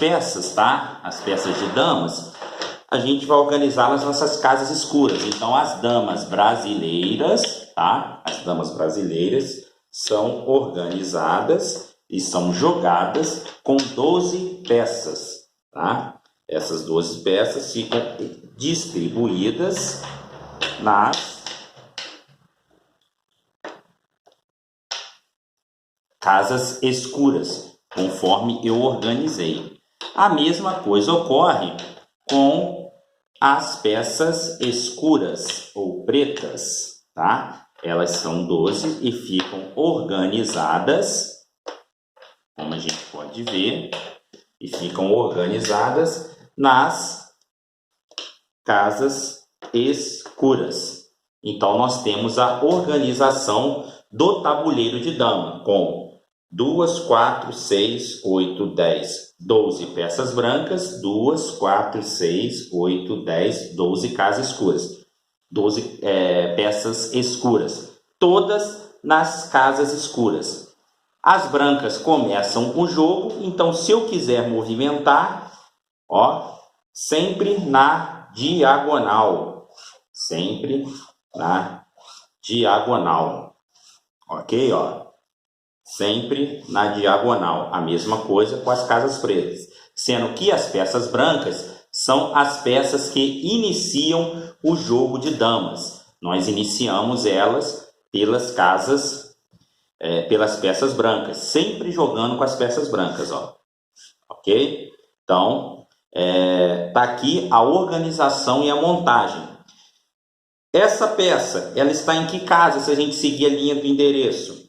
peças, tá? As peças de damas, a gente vai organizar nas nossas casas escuras. Então, as damas brasileiras, tá? As damas brasileiras são organizadas e são jogadas com 12 peças, tá? Essas 12 peças ficam distribuídas nas casas escuras, conforme eu organizei. A mesma coisa ocorre com as peças escuras ou pretas, tá? Elas são 12 e ficam organizadas, como a gente pode ver, e ficam organizadas nas casas escuras. Então, nós temos a organização do tabuleiro de dama, com 2, 4, 6, 8, 10, 12 peças brancas, 2, 4, 6, 8, 10, 12 casas escuras. 12 peças escuras, todas nas casas escuras. As brancas começam o jogo, então se eu quiser movimentar, ó, sempre na diagonal. Sempre na diagonal. Ok, ó. Sempre na diagonal. A mesma coisa com as casas pretas. Sendo que as peças brancas são as peças que iniciam o jogo de damas. Nós iniciamos elas pelas casas, pelas peças brancas. Sempre jogando com as peças brancas, ó. Ok? Então, tá aqui a organização e a montagem. Essa peça, ela está em que casa se a gente seguir a linha do endereço?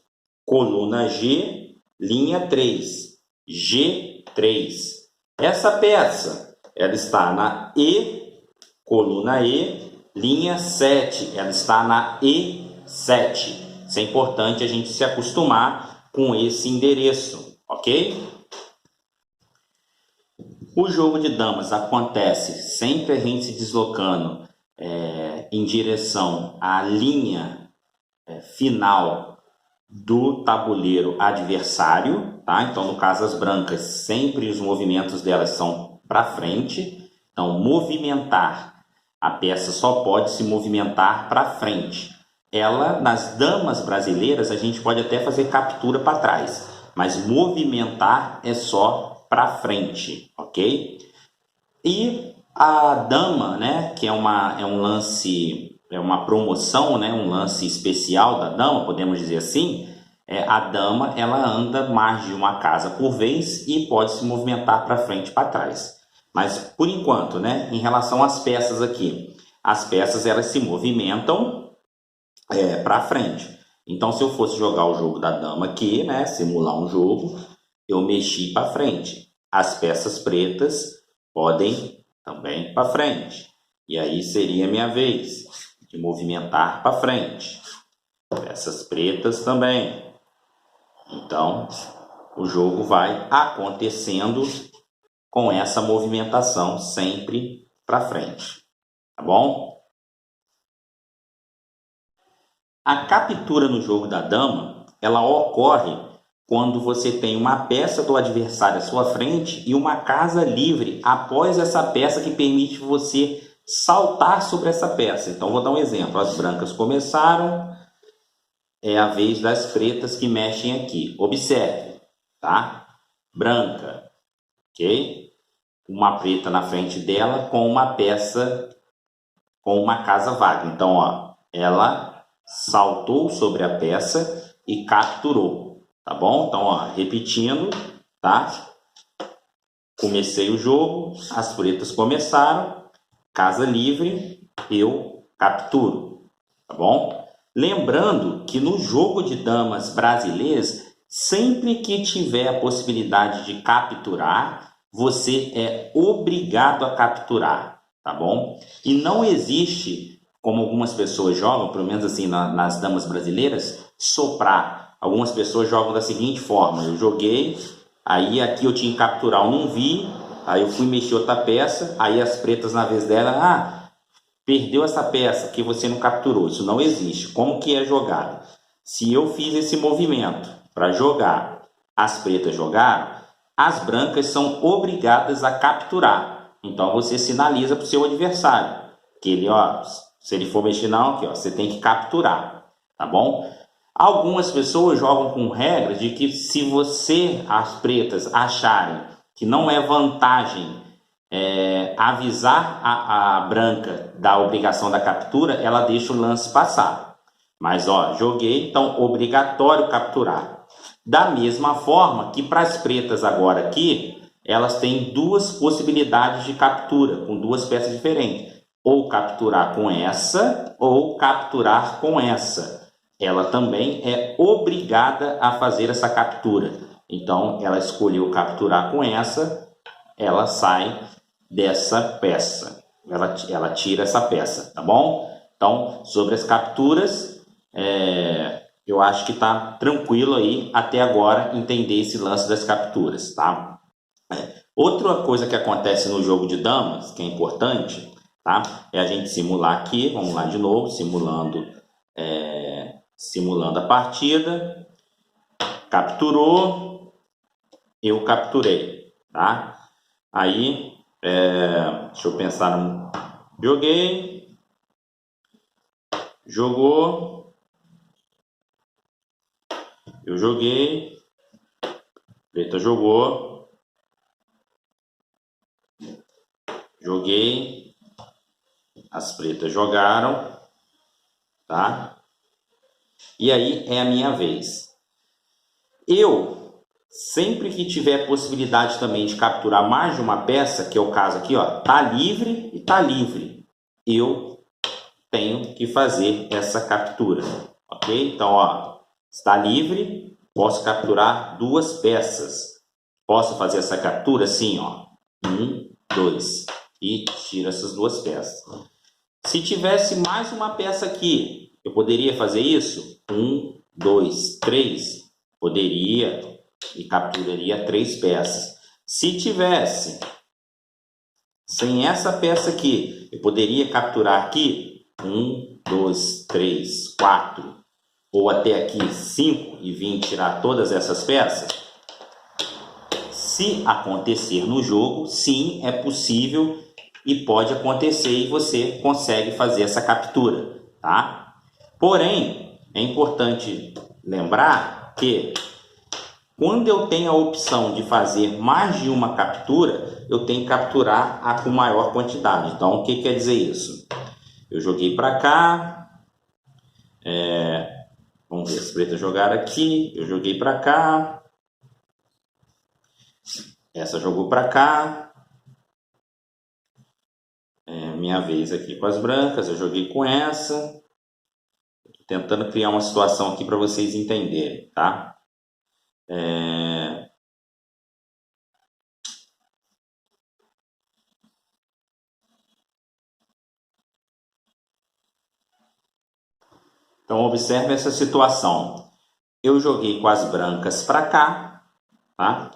Coluna G, linha 3, G3. Essa peça, ela está na E, coluna E, linha 7, ela está na E7. Isso é importante a gente se acostumar com esse endereço, ok? O jogo de damas acontece sempre a gente se deslocando em direção à linha final do tabuleiro adversário, tá? Então, no caso, as brancas, sempre os movimentos delas são para frente. Então, movimentar, a peça só pode se movimentar para frente. Ela, nas damas brasileiras, a gente pode até fazer captura para trás, mas movimentar é só para frente, ok? E a dama, né, que é um lance, uma promoção, né, um lance especial da dama, podemos dizer assim, a dama, ela anda mais de uma casa por vez e pode se movimentar para frente e para trás. Mas, por enquanto, né, em relação às peças aqui, as peças, elas se movimentam para frente. Então, se eu fosse jogar o jogo da dama aqui, né, simular um jogo, eu mexi para frente. As peças pretas podem também para frente. E aí seria a minha vez de movimentar para frente. Peças pretas também. Então, o jogo vai acontecendo com essa movimentação sempre para frente. Tá bom? A captura no jogo da dama, ela ocorre quando você tem uma peça do adversário à sua frente e uma casa livre após essa peça que permite você saltar sobre essa peça. Então, vou dar um exemplo. As brancas começaram, é a vez das pretas que mexem aqui. Observe, tá? Branca, ok? Uma preta na frente dela com uma peça, com uma casa vaga. Então, ó, ela saltou sobre a peça e capturou. Tá bom? Então, ó, repetindo, tá? Comecei o jogo, as pretas começaram, casa livre, eu capturo, tá bom? Lembrando que no jogo de damas brasileiras, sempre que tiver a possibilidade de capturar, você é obrigado a capturar, tá bom? E não existe, como algumas pessoas jogam, pelo menos assim nas damas brasileiras, soprar. Algumas pessoas jogam da seguinte forma: eu joguei, aí aqui eu tinha que capturar, eu não vi, aí eu fui mexer outra peça, aí as pretas na vez dela, perdeu essa peça que você não capturou. Isso não existe. Como que é jogado? Se eu fiz esse movimento para jogar, as pretas jogaram, as brancas são obrigadas a capturar. Então, você sinaliza para o seu adversário que ele, ó, se ele for mexer não, aqui, ó, você tem que capturar, tá bom? Algumas pessoas jogam com regra de que se as pretas, acharem que não é vantagem avisar a branca da obrigação da captura, ela deixa o lance passar. Mas, ó, joguei, então, obrigatório capturar. Da mesma forma que para as pretas agora aqui, elas têm duas possibilidades de captura, com duas peças diferentes. Ou capturar com essa, ou capturar com essa. Ela também é obrigada a fazer essa captura. Então, ela escolheu capturar com essa, ela sai dessa peça. Ela tira essa peça, tá bom? Então, sobre as capturas, eu acho que tá tranquilo aí até agora entender esse lance das capturas, tá? Outra coisa que acontece no jogo de damas, que é importante, tá? É a gente simular aqui, vamos lá de novo, simulando a partida. Capturou, eu capturei, tá? Aí, deixa eu pensar, joguei, jogou, eu joguei, preta jogou, joguei, as pretas jogaram, tá? E aí é a minha vez. Eu, sempre que tiver possibilidade também de capturar mais de uma peça, que é o caso aqui, ó, tá livre e tá livre, eu tenho que fazer essa captura, ok? Então, ó, está livre, posso capturar duas peças. Posso fazer essa captura assim, ó, 1, 2, e tiro essas duas peças. Se tivesse mais uma peça aqui, eu poderia fazer isso? 1, 2, 3, poderia, e capturaria 3 peças. Se tivesse sem essa peça aqui, eu poderia capturar aqui 1, 2, 3, 4, ou até aqui 5 e vir tirar todas essas peças. Se acontecer no jogo, sim, é possível e pode acontecer e você consegue fazer essa captura, tá? Porém, é importante lembrar que quando eu tenho a opção de fazer mais de uma captura, eu tenho que capturar a com maior quantidade. Então, o que quer dizer isso? Eu joguei para cá, vamos ver, as pretas jogaram aqui, eu joguei para cá, essa jogou para cá, minha vez aqui com as brancas, eu joguei com essa, tô tentando criar uma situação aqui para vocês entenderem, tá? Então, observe essa situação. Eu joguei com as brancas para cá, tá?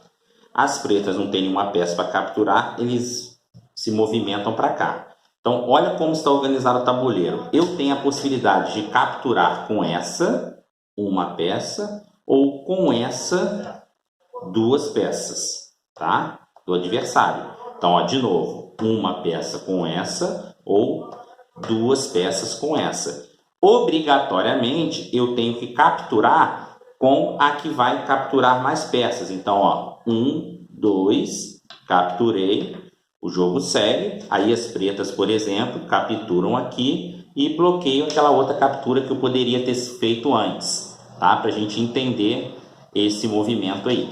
As pretas não têm nenhuma peça para capturar, eles se movimentam para cá. Então, olha como está organizado o tabuleiro. Eu tenho a possibilidade de capturar com essa uma peça ou com essa duas peças, tá? Do adversário. Então, ó, de novo, uma peça com essa ou duas peças com essa. Obrigatoriamente, eu tenho que capturar com a que vai capturar mais peças. Então, ó, 1, 2, capturei, o jogo segue. Aí as pretas, por exemplo, capturam aqui e bloqueiam aquela outra captura que eu poderia ter feito antes, tá? Para a gente entender esse movimento aí.